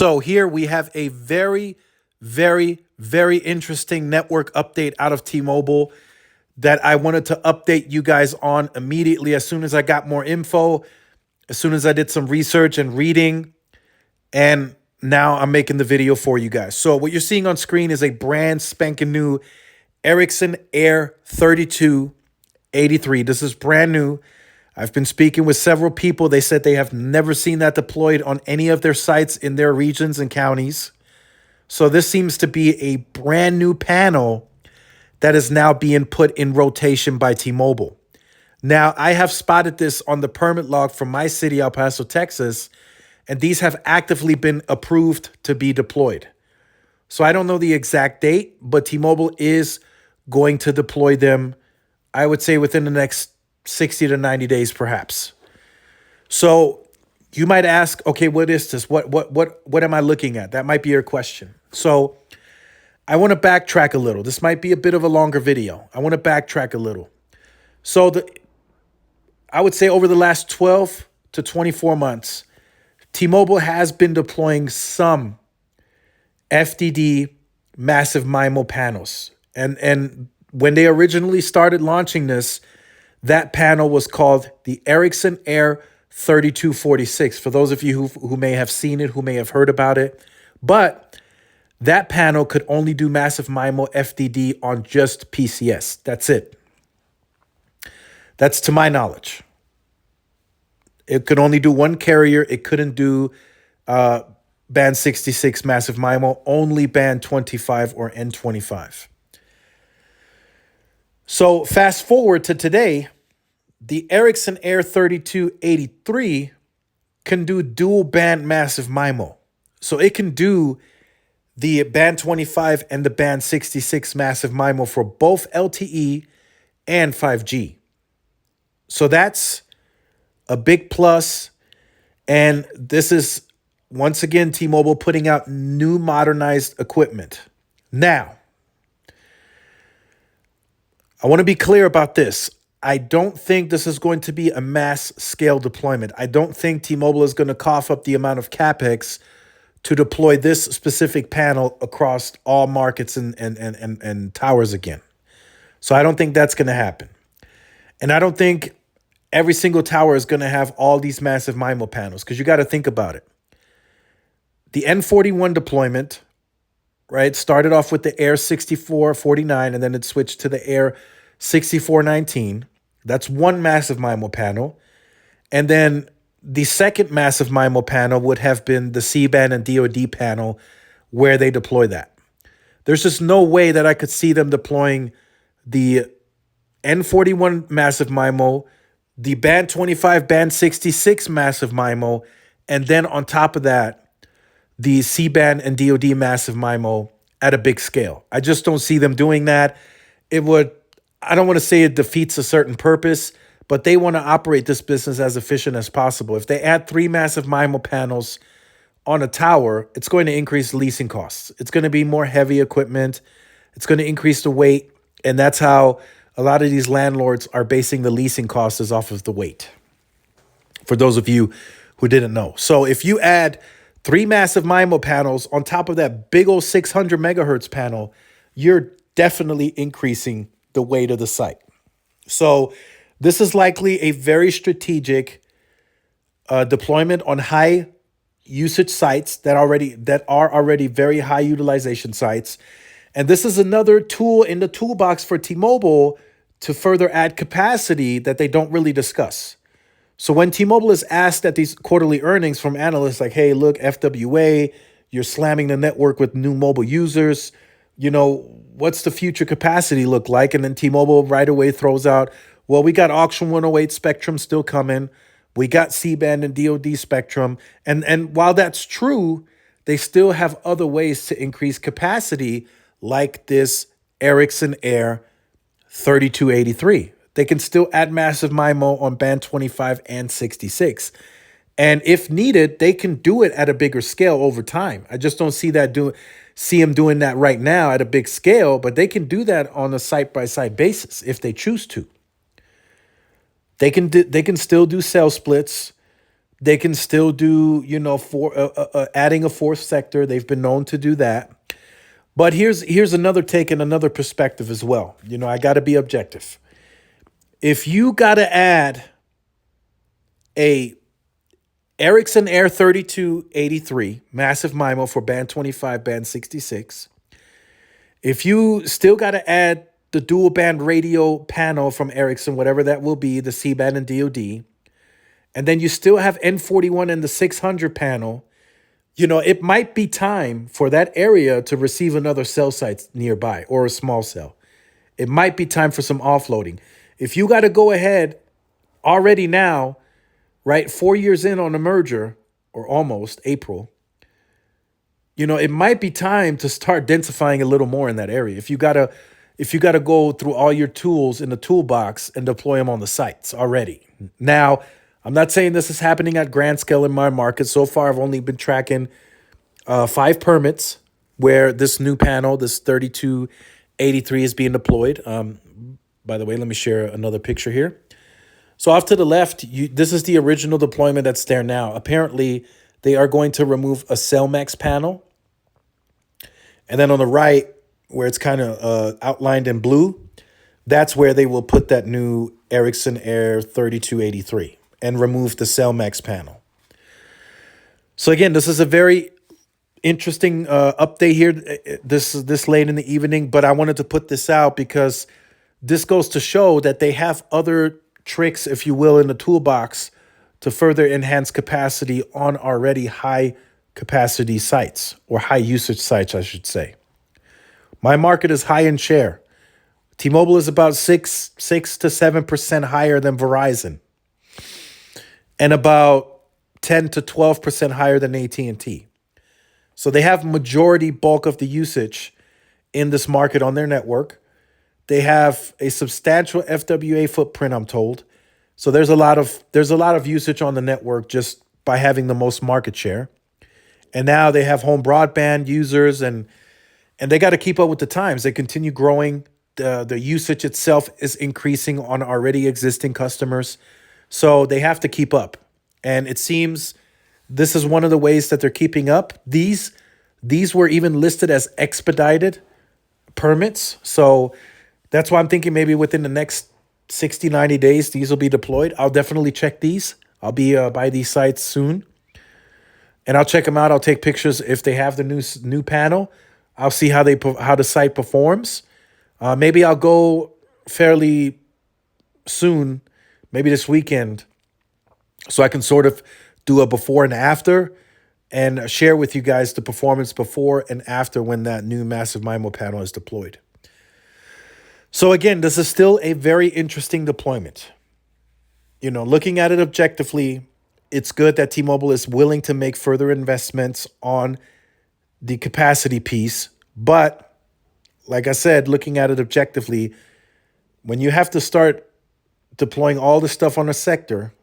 So here we have a very, very interesting network update out of T-Mobile that I wanted to update you guys on immediately as soon as I got more info, as soon as I did some research and reading, and now I'm making the video for you guys. So what you're seeing on screen is a brand spanking new Ericsson Air 3283. This is brand new. I've been speaking with several people. They said they have never seen that deployed on any of their sites in their regions and counties. So this seems to be a brand new panel that is now being put in rotation by T-Mobile. Now, I have spotted this on the permit log from my city, El Paso, Texas, and these have actively been approved to be deployed. So I don't know the exact date, but T-Mobile is going to deploy them, I would say, within the next 60 to 90 days, perhaps. So you might ask, okay, what is this? What am I looking at? That might be your question. So I want to backtrack a little. This might be a bit of a longer video. I want to backtrack a little. So I would say over the last 12 to 24 months, T-Mobile has been deploying some FDD massive MIMO panels. And when they originally started launching this, that panel was called the Ericsson Air 3246. For those of you who may have seen it, who may have heard about it. But that panel could only do massive MIMO FDD on just PCS. That's it. That's to my knowledge. It could only do one carrier. It couldn't do band 66 massive MIMO, only band 25 or N25. So fast forward to today, the Ericsson Air 3283 can do dual band massive MIMO. So it can do the band 25 and the band 66 massive MIMO for both LTE and 5G. So that's a big plus. And this is, once again, T-Mobile putting out new modernized equipment. Now, I want to be clear about this. I don't think this is going to be a mass scale deployment. I don't think T-Mobile is going to cough up the amount of CapEx to deploy this specific panel across all markets and towers again. So I don't think that's going to happen. And I don't think every single tower is going to have all these massive MIMO panels, because you got to think about it. The N41 deployment, right, started off with the Air 6449, and then it switched to the Air 6419. That's one massive MIMO panel. And then the second massive MIMO panel would have been the C-band and DoD panel where they deploy that. There's just no way that I could see them deploying the N41 massive MIMO, the band 25, band 66 massive MIMO, and then on top of that, the C-band and DoD massive MIMO at a big scale. I just don't see them doing that. It would, I don't want to say it defeats a certain purpose, but they want to operate this business as efficient as possible. If they add 3 massive MIMO panels on a tower, it's going to increase leasing costs. It's going to be more heavy equipment. It's going to increase the weight. And that's how a lot of these landlords are basing the leasing costs is off of the weight, for those of you who didn't know. So if you add 3 massive MIMO panels on top of that big old 600 megahertz panel, you're definitely increasing the weight of the site. So this is likely a very strategic deployment on high usage sites that are already very high utilization sites. And this is another tool in the toolbox for T-Mobile to further add capacity that they don't really discuss. So when T-Mobile is asked at these quarterly earnings from analysts like, hey, look, FWA, you're slamming the network with new mobile users, you know, what's the future capacity look like? And then T-Mobile right away throws out, well, we got Auction 108 spectrum still coming. We got C-band and DoD spectrum. And while that's true, they still have other ways to increase capacity, like this Ericsson Air 3283. They can still add massive MIMO on band 25 and 66. And if needed, they can do it at a bigger scale over time. I just don't see them doing that right now at a big scale, but they can do that on a site-by-site basis if they choose to. They can still do cell splits. They can still do, for adding a fourth sector. They've been known to do that. But here's another take and another perspective as well. I got to be objective. If you got to add a Ericsson Air 3283 massive MIMO for band 25, band 66, if you still got to add the dual band radio panel from Ericsson, whatever that will be, the C-band and DoD, and then you still have N41 and the 600 panel, it might be time for that area to receive another cell site nearby or a small cell. It might be time for some offloading. If you got to go ahead already now, right, 4 years in on a merger, or almost April, it might be time to start densifying a little more in that area. If you gotta go through all your tools in the toolbox and deploy them on the sites already. Now, I'm not saying this is happening at grand scale in my market. So far, I've only been tracking 5 permits where this new panel, this 3283, is being deployed. By the way, let me share another picture here. So off to the left, this is the original deployment that's there now. Apparently, they are going to remove a CellMax panel. And then on the right, where it's kind of outlined in blue, that's where they will put that new Ericsson Air 3283 and remove the CellMax panel. So again, this is a very interesting update here. This late in the evening, but I wanted to put this out because this goes to show that they have other tricks, if you will, in the toolbox to further enhance capacity on already high capacity sites, or high usage sites, I should say. My market is high in share. T-Mobile is about 6 to 7% higher than Verizon, and about 10 to 12% higher than AT&T. So they have majority bulk of the usage in this market on their network. They have a substantial FWA footprint, I'm told. So there's a lot of usage on the network just by having the most market share. And now they have home broadband users, and they got to keep up with the times. They continue growing. The usage itself is increasing on already existing customers. So they have to keep up. And it seems this is one of the ways that they're keeping up. These were even listed as expedited permits. So that's why I'm thinking maybe within the next 60, 90 days, these will be deployed. I'll definitely check these. I'll be by these sites soon. And I'll check them out. I'll take pictures if they have the new panel. I'll see how the site performs. Maybe I'll go fairly soon, maybe this weekend, so I can sort of do a before and after and share with you guys the performance before and after when that new massive MIMO panel is deployed. So again, this is still a very interesting deployment. Looking at it objectively, it's good that T-Mobile is willing to make further investments on the capacity piece. But like I said, looking at it objectively, when you have to start deploying all the stuff on a sector,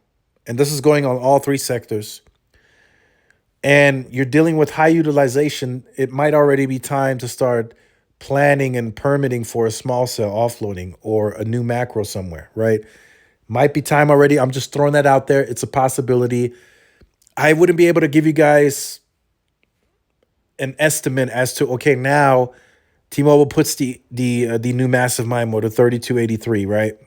and this is going on all 3 sectors, and you're dealing with high utilization, it might already be time to start planning and permitting for a small cell offloading or a new macro somewhere, right? Might be time already. I'm just throwing that out there. It's a possibility. I wouldn't be able to give you guys an estimate as to, okay, now T-Mobile puts the new massive MIMO to 3283, right?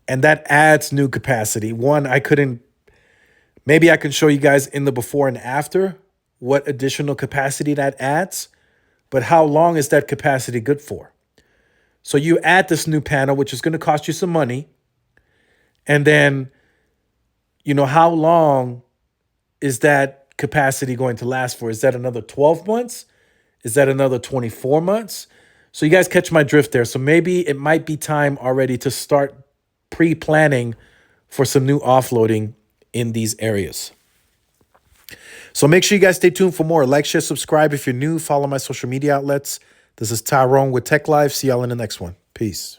And that adds new capacity. Maybe I can show you guys in the before and after what additional capacity that adds. But how long is that capacity good for? So you add this new panel, which is going to cost you some money. And then, how long is that capacity going to last for? Is that another 12 months? Is that another 24 months? So you guys catch my drift there. So maybe it might be time already to start pre-planning for some new offloading in these areas. So make sure you guys stay tuned for more. Like, share, subscribe. If you're new, follow my social media outlets. This is Tyrone with Tech Live. See y'all in the next one. Peace.